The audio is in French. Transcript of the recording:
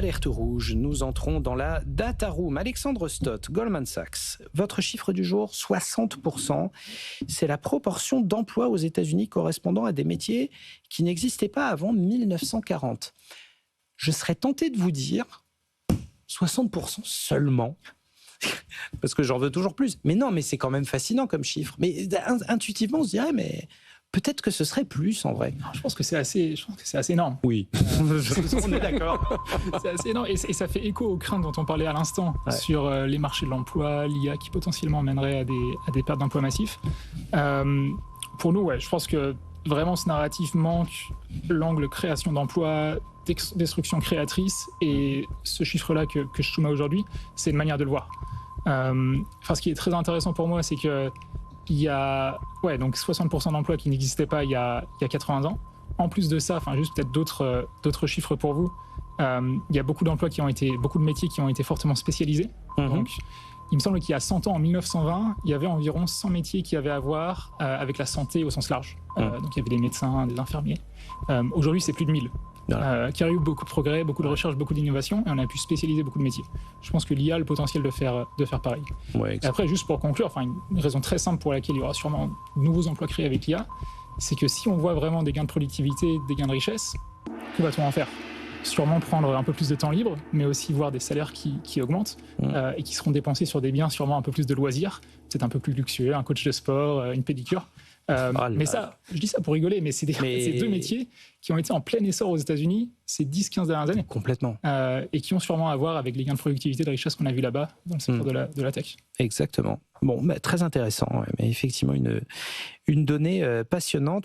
Alerte rouge, nous entrons dans la data room. Alexandre Stott, Goldman Sachs. Votre chiffre du jour, 60%. C'est la proportion d'emplois aux États-Unis correspondant à des métiers qui n'existaient pas avant 1940. Je serais tenté de vous dire 60% seulement. Parce que j'en veux toujours plus. Mais non, mais c'est quand même fascinant comme chiffre. Mais intuitivement, on se dirait, mais peut-être que ce serait plus en vrai. Je pense que c'est assez énorme. Oui, on est d'accord. C'est assez énorme et ça fait écho aux craintes dont on parlait à l'instant sur les marchés de l'emploi, l'IA qui potentiellement mènerait à des pertes d'emplois massifs. Pour nous, je pense que vraiment ce narratif manque l'angle création d'emplois, destruction créatrice, et ce chiffre-là que je soumets aujourd'hui, c'est une manière de le voir. Ce qui est très intéressant pour moi, c'est que il y a donc 60% d'emplois qui n'existaient pas il y a 80 ans. En plus de ça, juste peut-être d'autres chiffres pour vous, il y a beaucoup d'emplois beaucoup de métiers qui ont été fortement spécialisés. Donc, il me semble qu'il y a 100 ans, en 1920, il y avait environ 100 métiers qui avaient à voir avec la santé au sens large. Donc il y avait des médecins, des infirmiers. Aujourd'hui, c'est plus de 1000. Qui a eu beaucoup de progrès, beaucoup de recherche, beaucoup d'innovation, et on a pu spécialiser beaucoup de métiers. Je pense que l'IA a le potentiel de faire pareil. Et après, juste pour conclure, une raison très simple pour laquelle il y aura sûrement de nouveaux emplois créés avec l'IA, c'est que si on voit vraiment des gains de productivité, des gains de richesse, que va-t-on en faire ? Sûrement prendre un peu plus de temps libre, mais aussi voir des salaires qui augmentent et qui seront dépensés sur des biens sûrement un peu plus de loisirs, peut-être un peu plus luxueux, un coach de sport, une pédicure. Mais ça, je dis ça pour rigoler, mais c'est deux métiers qui ont été en plein essor aux États-Unis ces 10-15 dernières années. Complètement. Et qui ont sûrement à voir avec les gains de productivité, de richesse qu'on a vu là-bas dans le secteur de la tech. Exactement. Bon, très intéressant, mais effectivement une donnée passionnante.